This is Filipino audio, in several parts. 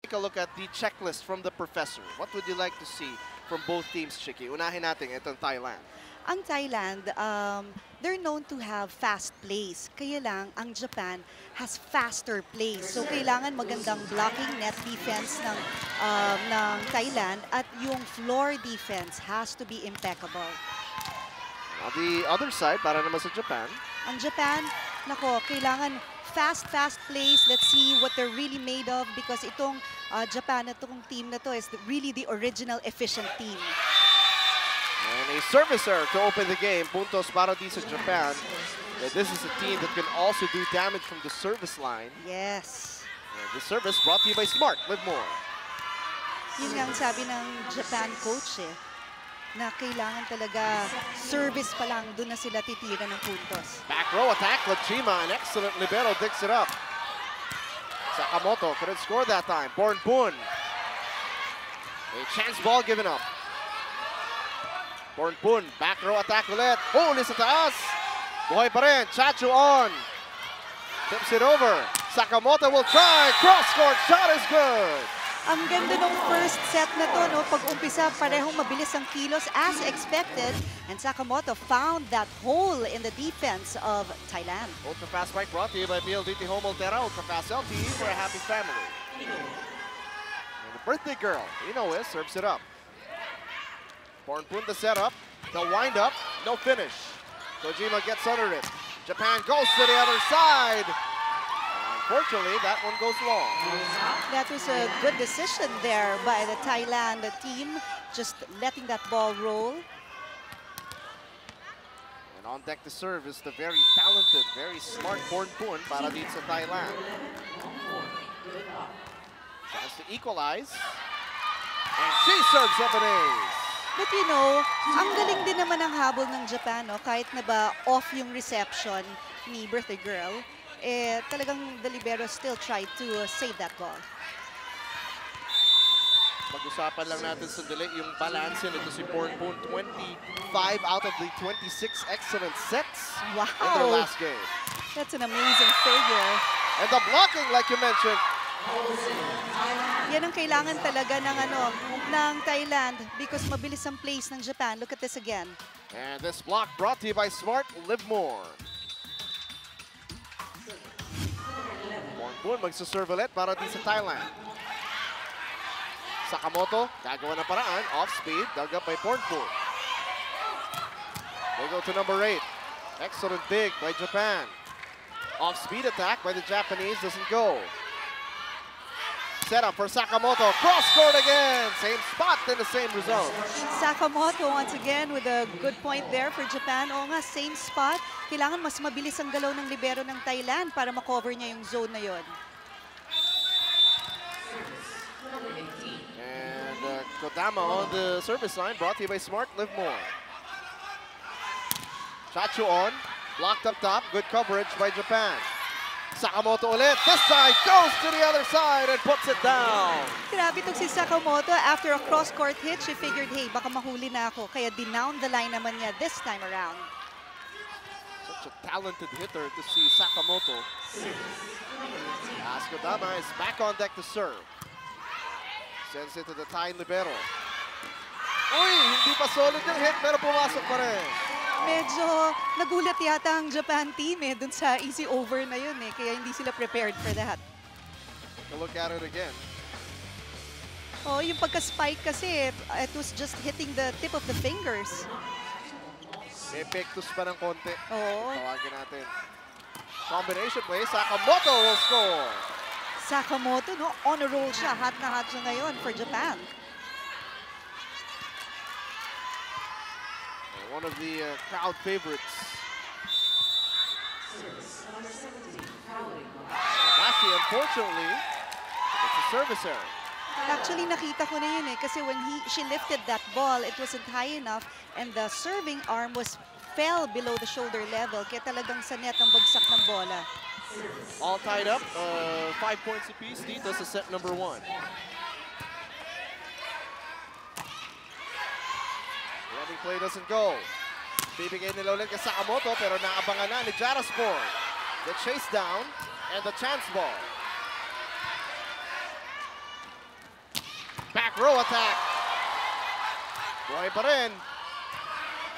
take a look at the checklist from the professor. What would you like to see from both teams, Chiki? Unahin natin itong Thailand. Ang Thailand, they're known to have fast plays. Kaya lang, ang Japan has faster plays. So, kailangan magandang blocking net defense ng Thailand at yung floor defense has to be impeccable. On the other side, para naman sa Japan. Ang Japan, nako, kailangan fast plays. Let's see what they're really made of because itong Japan, itong team na to is really the original efficient team. And a service error to open the game. Puntos para di sa Japan. This is a team that can also do damage from the service line. Yes. And the service brought to you by Smart. Live more. Yun nga ang sabi ng Japan coach na kailangan talaga service pa lang, doon na sila titira ng puntos. Back row attack, Lachima, an excellent libero, digs it up. Sakamoto couldn't score that time. Bornpun. A chance ball given up. Bornpun, back row attack ulit. Huli sa taas. Buhay pa rin, Chachu on. Tips it over. Sakamoto will try. Cross-court shot is good. Ang ganda ng first set na to, no? Pag-umpisa, parehong mabilis ang kilos as expected. And Sakamoto found that hole in the defense of Thailand. Ultra Fast Bike brought to you by PLDT Home Altera. Ultra Fast LTE for a happy family. And the birthday girl, Inoue, serves it up. Bornpun the setup, the wind up, no finish. Kojima gets under it. Japan goes to the other side. Unfortunately, that one goes long. That was a good decision there by the Thailand team, just letting that ball roll. And on deck to serve is the very talented, very smart Bornpun para dito sa Thailand. Chance to equalize. And she serves up an ace. But you know, ang galing din naman ang habol ng Japan, no? Kahit na ba off yung reception ni Birthday Girl, talagang the libero still tried to save that ball. Pag-usapan lang natin sandali yung balance nito si Bornpun. 25 out of the 26 excellent sets in their last game. That's an amazing figure. And the blocking, like you mentioned. Yan ang kailangan talaga ng Thailand because mabilis ang plays ng Japan. Look at this again. And this block brought to you by Smart. Live more. Bornpun magsaserve ulit para di sa Thailand. Sakamoto, gagawa ng paraan. Off speed, dug up by Bornpun. They go to number 8. Excellent dig by Japan. Off speed attack by the Japanese, doesn't go. Set up for Sakamoto, cross-court again. Same spot and the same result. Sakamoto once again with a good point there for Japan. Oo nga, same spot. Kailangan mas mabilis ang galaw ng libero ng Thailand para makover niya yung zone na yon. And Kodama on the service line, brought to you by Smart. Live more. Chachu on, blocked up top, good coverage by Japan. Sakamoto ulit, this side, goes to the other side and puts it down. Grabe itong si Sakamoto. After a cross-court hit, she figured, hey, baka mahuli na ako. Kaya dinown the line naman niya this time around. Such a talented hitter to see Sakamoto. As Kodama is back on deck to serve. Sends it to the Thai libero. Uy, hindi pa solid yung hit, pero pumasok pa rin. Medyo nagulat yata ang Japan team dun sa easy over na yun kaya hindi sila prepared for that. Look at it again. Oh, yung pagka-spike kasi, it was just hitting the tip of the fingers. May pektus pa ng konti. Oo. Tawagin natin. Combination play, Sakamoto will score. Sakamoto, no? On a roll siya. Hot na hot siya ngayon for Japan. One of the crowd favorites. Actually, unfortunately, it's a service error. Actually, nakita ko na yun kasi when she lifted that ball, it wasn't high enough and the serving arm fell below the shoulder level. Kaya talagang sa net ang bagsak ng bola. All tied up, 5 points apiece. Dito sa set number 1. Running play doesn't go. Bibigay nila ulit kay Sakamoto pero naabangan na ni Jaraspor. The chase down and the chance ball. throw attack. Buhay pa rin.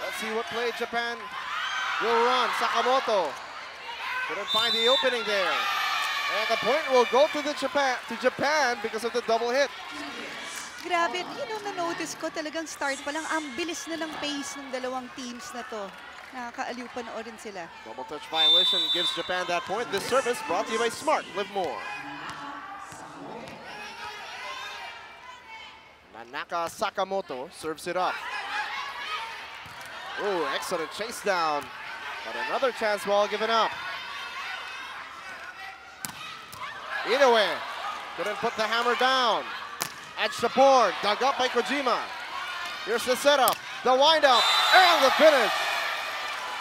Let's see what play Japan will run. Sakamoto couldn't find the opening there. And the point will go to Japan because of the double hit. Grabe, na-notice ko talagang start pa lang, ang bilis na ng pace ng dalawang teams na to. Nakakaaliw panoorin sila. Double touch violation gives Japan that point. This service brought to you by Smart. Live more. Nanaka Sakamoto serves it up. Oh, excellent chase down. But another chance ball given up. Inoue couldn't put the hammer down. Edge support, dug up by Kojima. Here's the setup, the windup, and the finish.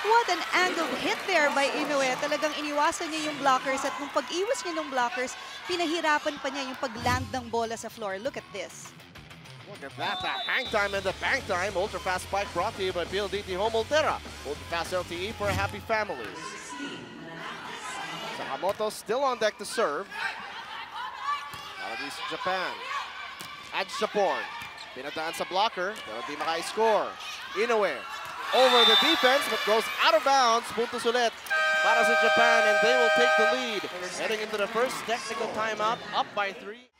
What an angled hit there by Inoue. Talagang iniwasan niya yung blockers at nung pag-iwas niya ng blockers, pinahirapan pa niya yung pag-land ng bola sa floor. Look at this. Look at that, the hang time and the bang time. Ultra fast spike brought to you by PLDT Home Ultra. Ultra fast LTE for a happy family. Sakamoto still on deck to serve. Paradies Japan. Edge support. Pinadaan sa blocker, pero di maka-score. Inoue over the defense, but goes out of bounds. Puntos ulit para sa Japan, and they will take the lead. Heading into the first technical timeout, up by 3.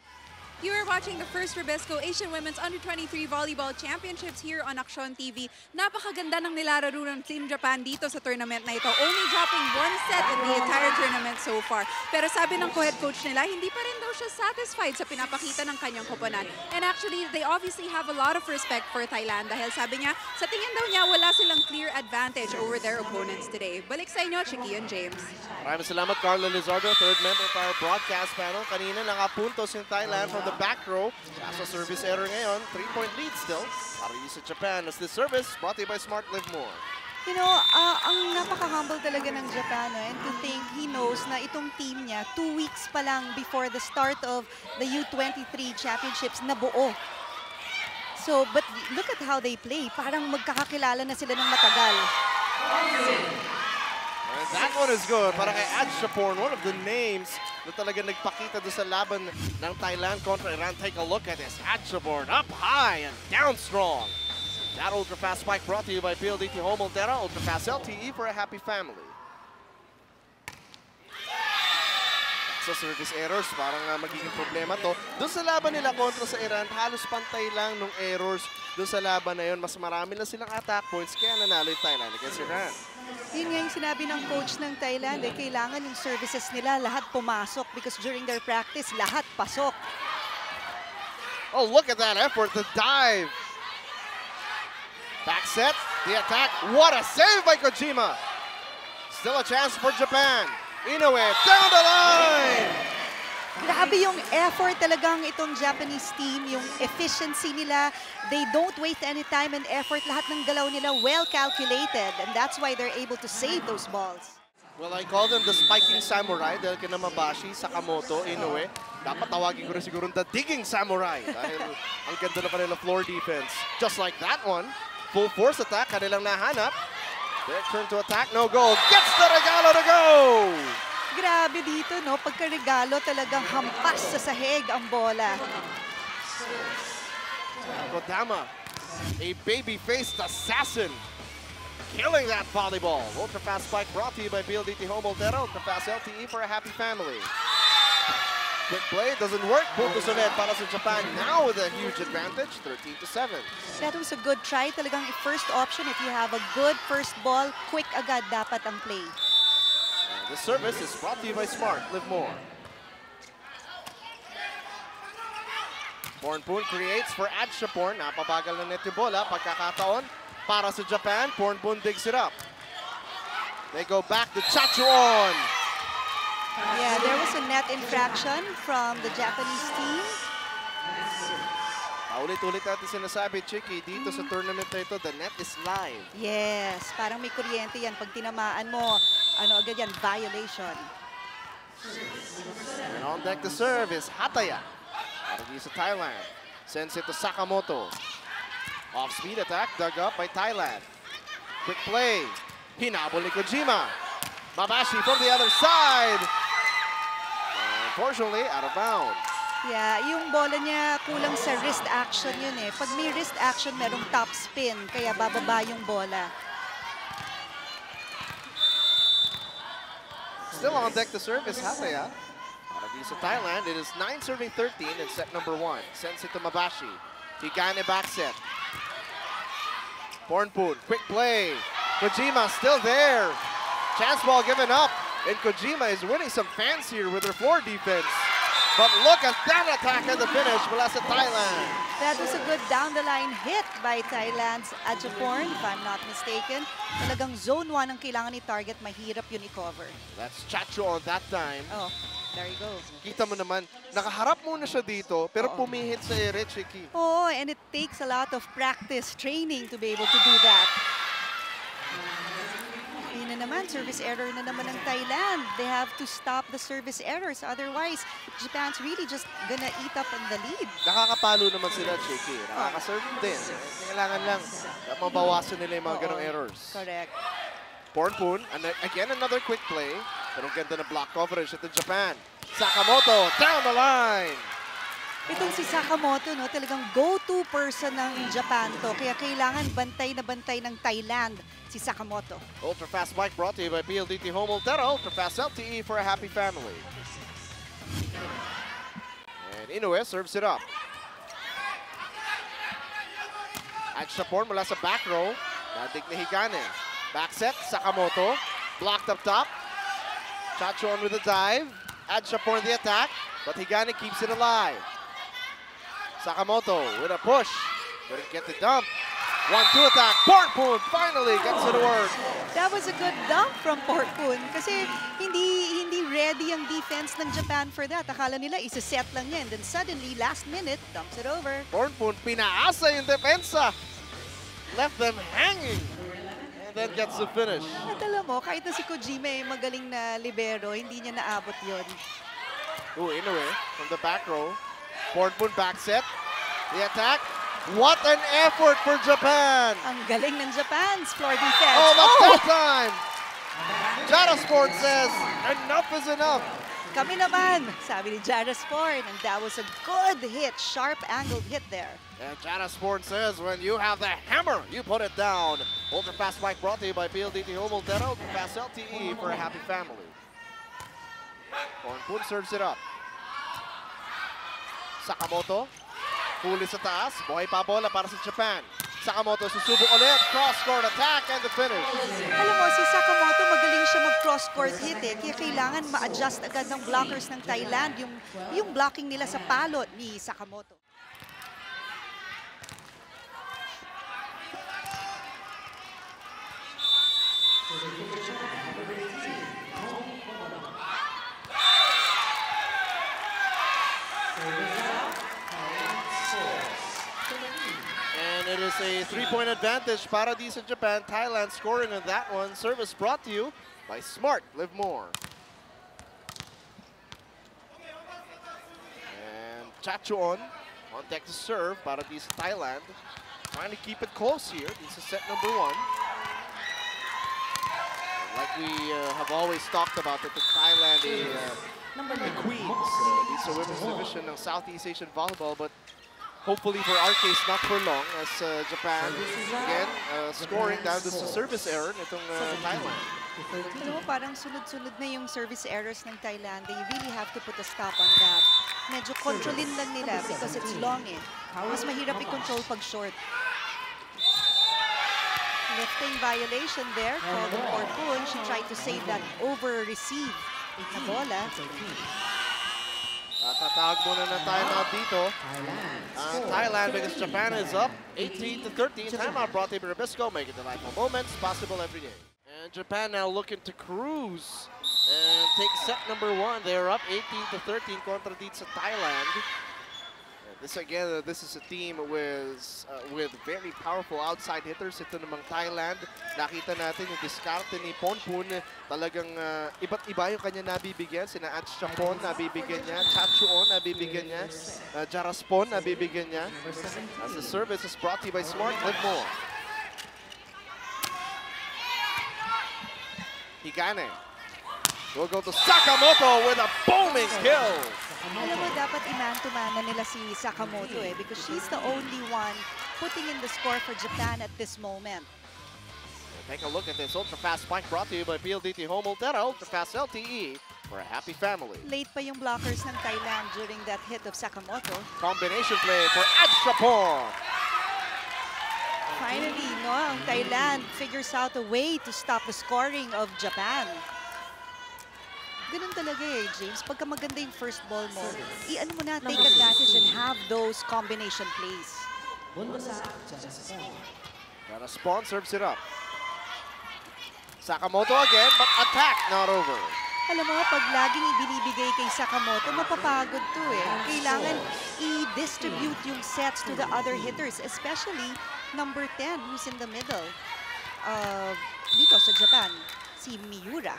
You are watching the first Rubisco Asian Women's Under-23 Volleyball Championships here on Aksyon TV. Napakaganda ng nilararo ng Team Japan dito sa tournament na ito. Only dropping one set in the entire tournament so far. Pero sabi ng co-head coach nila, hindi pa rin daw siya satisfied sa pinapakita ng kanyang koponan. And actually, they obviously have a lot of respect for Thailand dahil sabi niya, sa tingin daw niya, wala silang clear advantage over their opponents today. Balik sa inyo, Chiqui and James. Maraming salamat, Carla Lizardo, third member of our broadcast panel. Kanina nakapuntos yung Thailand from the back row. Kaso service error ngayon, 3-point lead still. Para sa Japan as this service brought to you by Smart Live More. You know, ang napaka-humble talaga ng Japan, and to think he knows na itong team niya 2 weeks pa lang before the start of the U23 championships na buo. So, but look at how they play. Parang magkakakilala na sila ng matagal. And that one is good para kay Adshapon, one of the names na talaga nagpakita doon sa laban ng Thailand kontra Iran. Take a look at this. Adshapon up high and down strong. That ultra fast spike brought to you by PLDT Home Ultra. Ultra fast LTE for a happy family. Sa service errors, parang magiging problema to. Doon sa laban nila kontra sa Iran, halos pantay lang nung errors doon sa laban na yun. Mas marami na silang attack points kaya nanalo yung Thailand against Iran. Yun nga yung sinabi ng coach ng Thailand, kailangan yung services nila lahat pumasok because during their practice, lahat pasok. Oh, look at that effort, the dive. Back set, the attack. What a save by Kojima. Still a chance for Japan. Inoue, down the line! Grabe yung effort talagang itong Japanese team, yung efficiency nila. They don't waste any time and effort. Lahat ng galaw nila well calculated, and that's why they're able to save those balls. Well, I call them the spiking samurai dahil kina Mabashi, Sakamoto, Inoue. Dapat tawagin ko rin siguro the digging samurai dahil ang ganda na kanila floor defense. Just like that one, full force attack, kanilang nahanap. Their turn to attack, no goal. Gets the regalo to go! Grabe dito, no? Pagka-regalo talagang hampas sa sahig ang bola. Kodama, a baby-faced assassin, killing that volleyball. Ultra fast spike brought to you by PLDT Home Ultra. Ultra fast LTE for a happy family. Quick play, doesn't work. Puntos ulit para sa Japan now with a huge advantage, 13-7. That was a good try. Talagang first option, if you have a good first ball, quick agad dapat ang play. This service is brought to you by Smart. Live more. Pornpoon creates for Adshapon. Napabagal na net yung bola. Pagkakataon para sa Japan. Pornpoon digs it up. They go back to Chachuon. Yeah, there was a net infraction from the Japanese team. Paulit-ulit natin sinasabi, Chiqui, dito sa tournament na ito, the net is live. Yes, parang may kuryente yan. Pag tinamaan mo, ano agad yan, violation. And on deck to serve is Hataya. Para sa Thailand. Sends it to Sakamoto. Off-speed attack, dug up by Thailand. Quick play. Hinabol ni Kojima. Mabashi from the other side. Unfortunately, out of bounds. Yeah, yung bola niya kulang sa wrist action yun eh. Pag may wrist action, merong top spin, kaya bababa yung bola. Still on deck to serve is Hataya. Para di sa Thailand, it is 9 serving 13 in set number 1. Sends it to Mabashi. Higane back set. Pornpoon, quick play. Kojima still there. Chance ball given up. And Kojima is winning some fans here with her floor defense. But look at that attack at the finish mula sa Thailand. That was a good down-the-line hit by Thailand's Ajaporn, if I'm not mistaken. Talagang zone 1 ang kailangan ni target, mahirap yun i-cover. That's Chacho on that time. Oh, there you go. Kita mo naman, nakaharap muna siya dito, pero pumihit sa ere, Chiki. Oh, and it takes a lot of practice, training to be able to do that. Yun na naman, service error na naman ng Thailand. They have to stop the service errors. Otherwise, Japan's really just gonna eat up on the lead. Nakakapalo naman sila, Chiki. Nakakaserve din. Kailangan lang mabawasan nila yung mga ganong errors. Correct. Pornpoon, and again another quick play. Pero ang ganda na block coverage at the Japan. Sakamoto, down the line! Itong si Sakamoto, no, talagang go-to person ng Japan to. Kaya kailangan bantay na bantay ng Thailand si Sakamoto. Ultra Fast Bike brought to you by PLDT Home Ultera. Ultra Fast LTE for a happy family. And Inoue serves it up. At Shapon mula sa back row. Nadig ni Higane. Back set, Sakamoto. Blocked up top. Chacho on with a dive. Ad Shapon the attack. But Higane keeps it alive. Sakamoto with a push. Couldn't get the dump. 1-2 attack. Pornpoon finally gets it to work. That was a good dump from Pornpoon kasi hindi ready ang defense ng Japan for that. Akala nila isa-set lang yan. Then suddenly, last minute, dumps it over. Pornpoon pinaasa yung depensa. Left them hanging. And then gets the finish. At alam mo, kahit na si Kojima magaling na libero, hindi niya naabot yun. Ooh, Inoue from the back row. Pornpoon back set. The attack. What an effort for Japan! Ang galing ng Japan's floor defense. Oh, but that time! Jara Sport says, enough is enough. Kami naman, sabi ni Jara Sport. And that was a good hit, sharp angled hit there. And Jara Sport says, when you have the hammer, you put it down. Ultra Fast Bike brought to you by PLDT Home Ultera. Ultra Fast LTE for a happy family. Pornpoon serves it up. Sakamoto, huli sa taas, buhay pa bola para sa Japan. Sakamoto susubok ulit, cross-court attack and the finish. Alam mo, si Sakamoto magaling siya mag-cross-court hit eh. Kaya kailangan ma-adjust agad ng blockers ng Thailand yung blocking nila sa palot ni Sakamoto. And it is a three-point advantage para di sa Japan. Thailand scoring on that one. Service brought to you by Smart. Live more. And Chacho on deck to serve para di sa Thailand. Trying to keep it close here. This is set number 1. Like we have always talked about that the Thailand the queens. It's a women's division ng Southeast Asian volleyball, but hopefully for our case, not for long, as Japan, again, scoring down to service error nitong Thailand. Alam mo, parang sunod-sunod na yung service errors ng Thailand. They really have to put a stop on that. Medyo kontrolin lang nila because it's long eh. Mas mahirap i-control pag short. Lifting violation there, called on Pornpoon. She tried to save that over-receive na bola. Tatawag muna ng timeout dito. Thailand, because Japan is up 18-13. Timeout brought to you by Rubisco, making delightful moments possible every day. And Japan now looking to cruise and take set number 1. They're up 18-13 kontra dito sa Thailand. This again, this is a team with very powerful outside hitters. Ito namang Thailand. Nakita natin yung diskarte ni Pornpoon. Talagang iba't iba yung kanya nabibigyan. Sina Atchapon nabibigyan niya. Chachuon nabibigyan niya. Jaraspon nabibigyan niya. As the service is brought to you by Smart. Live more. Higane. will go to Sakamoto with a booming kill. Alam mo, dapat i-man-to-man na nila si Sakamoto because she's the only one putting in the score for Japan at this moment. Take a look at this ultra-fast spike brought to you by PLDT Home Ultera Ultra-Fast LTE for a happy family. Late pa yung blockers ng Thailand during that hit of Sakamoto. Combination play for Adshapon. Finally, no, ang Thailand figures out a way to stop the scoring of Japan. Ganun talaga James. Pagka maganda yung first ball mo, i-ano mo na, take advantage and have those combination plays. Spawn serves it up. Sakamoto again, but attack not over. Alam mo, pag laging ibinibigay kay Sakamoto, mapapagod to Kailangan i-distribute yung sets to the other hitters, especially number 10 who's in the middle. Dito sa Japan, si Miura.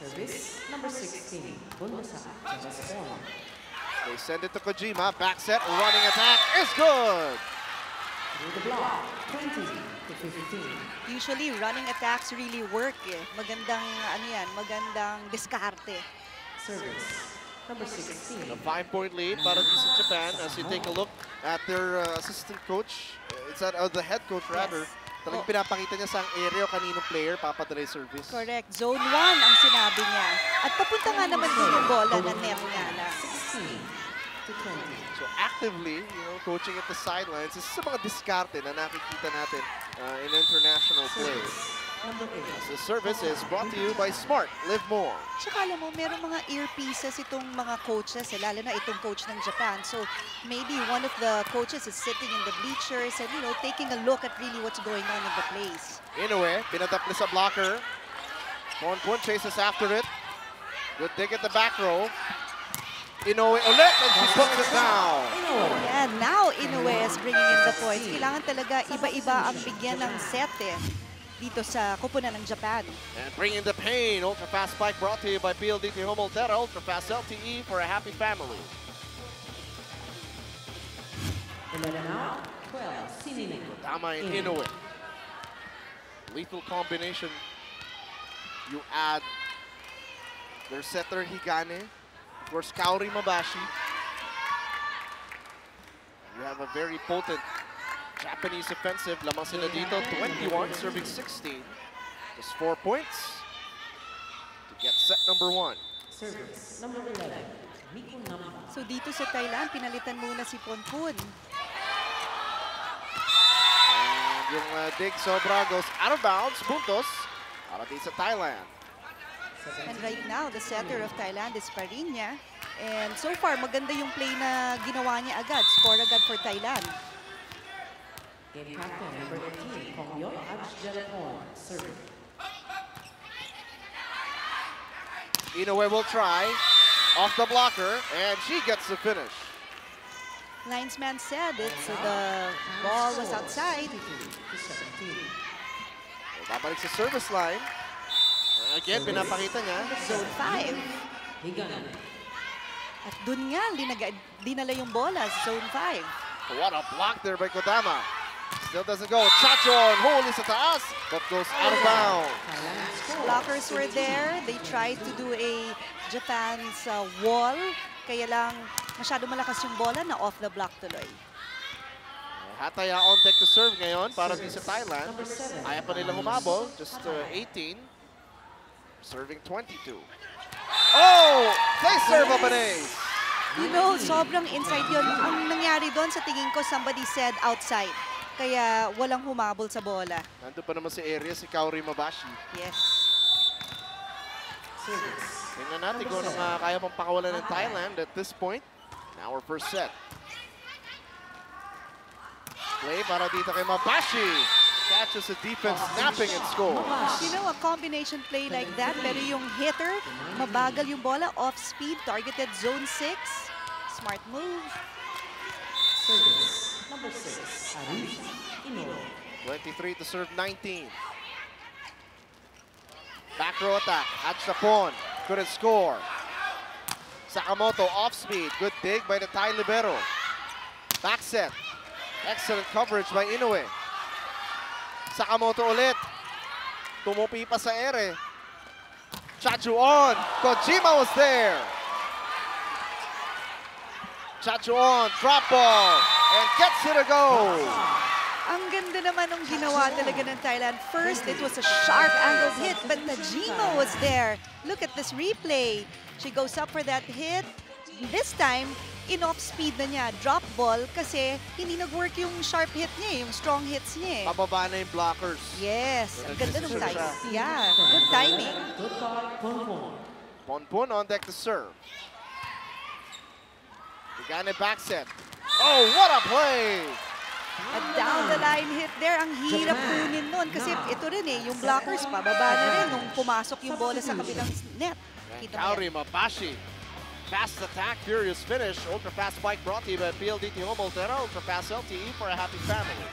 Service number 16, Bundesliga, Japan. They send it to Kojima. Back set, running attack is good. Through the block, 20 to 15. Usually, running attacks really work Magandang, magandang diskarte. Service number 16. A 5-point lead para sa Japan as you take a look at their assistant coach. It's at the head coach rather. Talagang pinapakita niya sa area kaninong player papadala yung service. Correct. Zone 1 ang sinabi niya. At papunta nga naman din yung bola na net nga na. 16 to 20. So actively, coaching at the sidelines. This is sa mga diskarte na nakikita natin in international play. Number 8. The service is brought to you by Smart. Live more. Tsaka alam mo, merong mga earpieces itong mga coaches, lalo na itong coach ng Japan. So maybe one of the coaches is sitting in the bleachers and, taking a look at really what's going on in the place. Inoue, pinatapli sa blocker. Ponpon chases after it. Good dig at the back row. Inoue ulit, and she puts it down. Yeah, now Inoue is bringing in the points. Kailangan talaga iba-iba ang bigyan ng set dito sa koponan ng Japan. And bringing the pain, ultra-fast spike brought to you by PLDT Home Ultera Ultra-Fast LTE for a happy family. 11 out, 12, Sinine. Tama in Inoue. Lethal combination. You add their setter Higane, of course Kaori Mabashi. You have a very potent Japanese offensive. Lamang sila dito, 21, serving 16. Just 4 points to get set number 1. Service number 11, Miko Namba. So dito sa Thailand, pinalitan muna si Ponpon. And yung dig sobra goes out of bounds, puntos, para dito sa Thailand. And right now, the setter of Thailand is Parinya. And so far, maganda yung play na ginawa niya agad. Score agad for Thailand. Game captain number 18, Kongyo Adshapon. Serving. Inoue will try off the blocker, and she gets the finish. Linesman said the ball was outside. 22 to 17. So, babalik sa service line. Again, pinapakita niya. Zone 5. Higane. At dun nga, dinala yung bola, zone 5. What a block there by Kodama. Still doesn't go. Chachon, huli sa taas, but goes out of bounds. Thailand score. Blockers were there. They tried to do a Japan's wall. Kaya lang masyado malakas yung bola na off the block tuloy. Hataya on deck to serve ngayon para din sa Thailand. Number 7. Ayaw pa nilang humabol. Just 18. Serving 22. Oh! They serve up an ace. Sobrang inside yun. Ang nangyari doon sa tingin ko, somebody said outside. Kaya walang humabol sa bola. Nandun pa naman sa area si Kaori Mabashi. Yes. Service. Tingnan natin kung ano kaya pang pakawalan ng Thailand at this point. Now our first set. Play para dito kay Mabashi. Catches the defense snapping and scores. A combination play like that, pero yung hitter, mabagal yung bola, off speed, targeted zone 6. Smart move. Service number 6, Arif Inoue. 23 to serve 19. Back row attack. Adshapon couldn't score. Sakamoto off speed. Good dig by the Thai libero. Back set. Excellent coverage by Inoue. Sakamoto ulit. Tumupi pa sa ere. Chachuon. Kojima was there. Chachuon, drop ball, and gets it a go. Ang ganda naman ng ginawa talaga ng Thailand. First, it was a sharp angled hit, but Tajima was there. Look at this replay. She goes up for that hit. This time, in-off speed na niya. Drop ball kasi hindi nag-work yung sharp hit niya, yung strong hits niya. Pababa na yung blockers. Yes, ang ganda ng Nag-decision timing. siya. Yeah, good timing. Good call, Ponpon. Ponpon on deck to serve. Igane back set. Oh, what a play! A down the line hit there. Ang hirap kunin nun kasi ito rin eh, yung blockers pababa na rin nung pumasok yung bola sa kabilang net. And Kita mo Kaori yan. Mabashi. Fast attack, furious finish. Ultra fast spike brought to you by PLDT Home Altera. Ultra fast LTE for a happy family.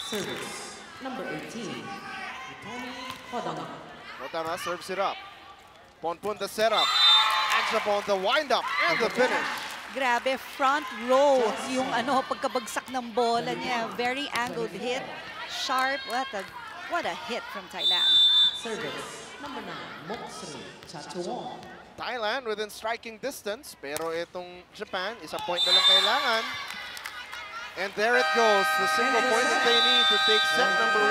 Service number 18, Hitomi Kodama. Kodama serves it up. Ponpon the setup. Anjapon the wind-up and the finish. Grabe, front row yung pagkabagsak ng bola niya. Very angled hit, sharp. What a hit from Thailand. Service number 9, Moksuri Chachuon. Thailand within striking distance, pero itong Japan, isang point na lang kailangan. And there it goes, the single point that they need to take set number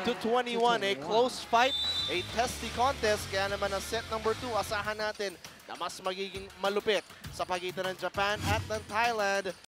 1, 25-21. A close fight, a testy contest. Kaya naman ang set number 2, asahan natin na mas magiging malupit sa pagitan ng Japan at ng Thailand.